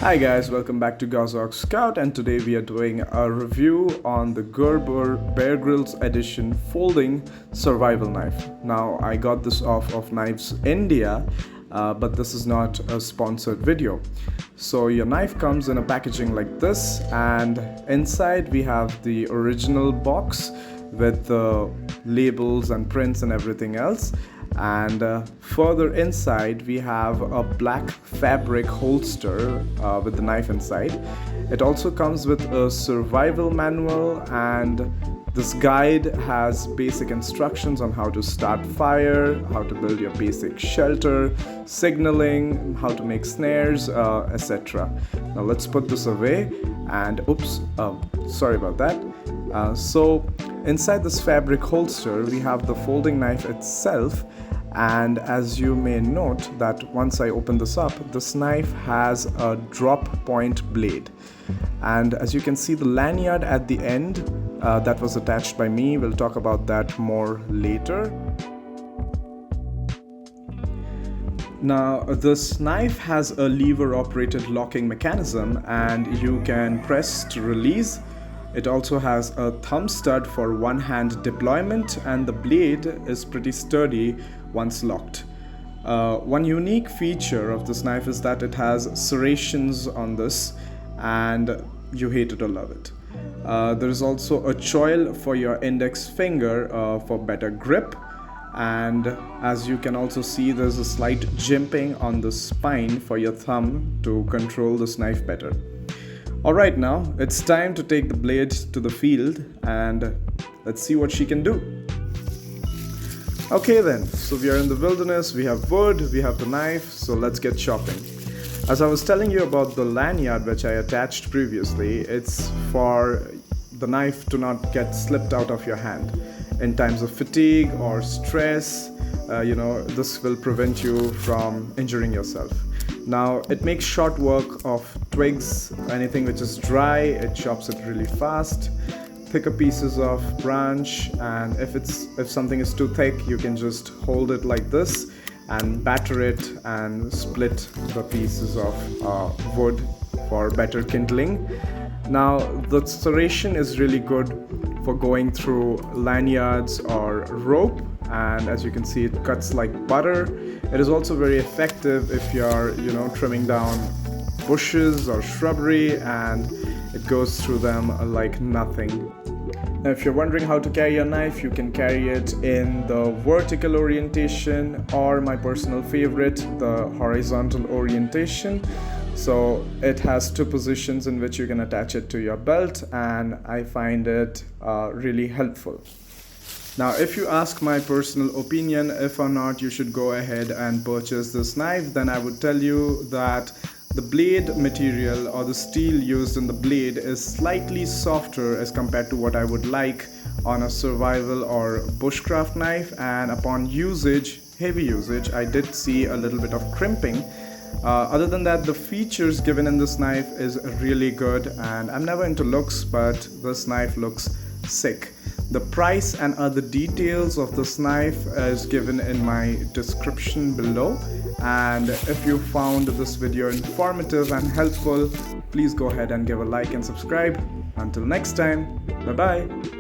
Hi guys, welcome back to Gazok Scout, and today we are doing a review on the Bear Grylls edition folding survival knife. Now I got this off of Knives India, but this is not a sponsored video. So your knife comes in a packaging like this, and inside we have the original box with the labels and prints and everything else. And further inside we have a black fabric holster with the knife inside. It also comes with a survival manual, and this guide has basic instructions on how to start fire, how to build your basic shelter, signaling, how to make snares, etc. Now let's put this away, and sorry about that. So inside this fabric holster we have the folding knife itself, and as you may note that once I open this up, this knife has a drop point blade, and as you can see the lanyard at the end that was attached by me. We'll talk about that more later. Now this knife has a lever operated locking mechanism, and you can press to release. It also has a thumb stud for one-hand deployment, and the blade is pretty sturdy once locked. One unique feature of this knife is that it has serrations on this, and you hate it or love it. There is also a choil for your index finger for better grip, and as you can also see, there's a slight jimping on the spine for your thumb to control this knife better. Alright, now it's time to take the blade to the field and let's see what she can do. Okay then, so we are in the wilderness, we have wood, we have the knife, so let's get chopping. As I was telling you about the lanyard which I attached previously, it's for the knife to not get slipped out of your hand. In times of fatigue or stress, this will prevent you from injuring yourself. Now it makes short work of twigs, anything which is dry, it chops it really fast. Thicker pieces of branch, and if something is too thick, you can just hold it like this and batter it and split the pieces of wood for better kindling. Now the serration is really good for going through lanyards or rope, and as you can see, it cuts like butter. It is also very effective if you're trimming down bushes or shrubbery, and it goes through them like nothing. Now if you're wondering how to carry a knife, you can carry it in the vertical orientation, or my personal favorite, the horizontal orientation. So it has two positions in which you can attach it to your belt, and I find it really helpful. Now if you ask my personal opinion if or not you should go ahead and purchase this knife, then I would tell you that the blade material or the steel used in the blade is slightly softer as compared to what I would like on a survival or bushcraft knife, and upon usage, heavy usage, I did see a little bit of crimping. Other than that, the features given in this knife is really good, and I'm never into looks, but this knife looks sick. The price and other details of this knife is given in my description below, and if you found this video informative and helpful, please go ahead and give a like and subscribe. Until next time, bye bye.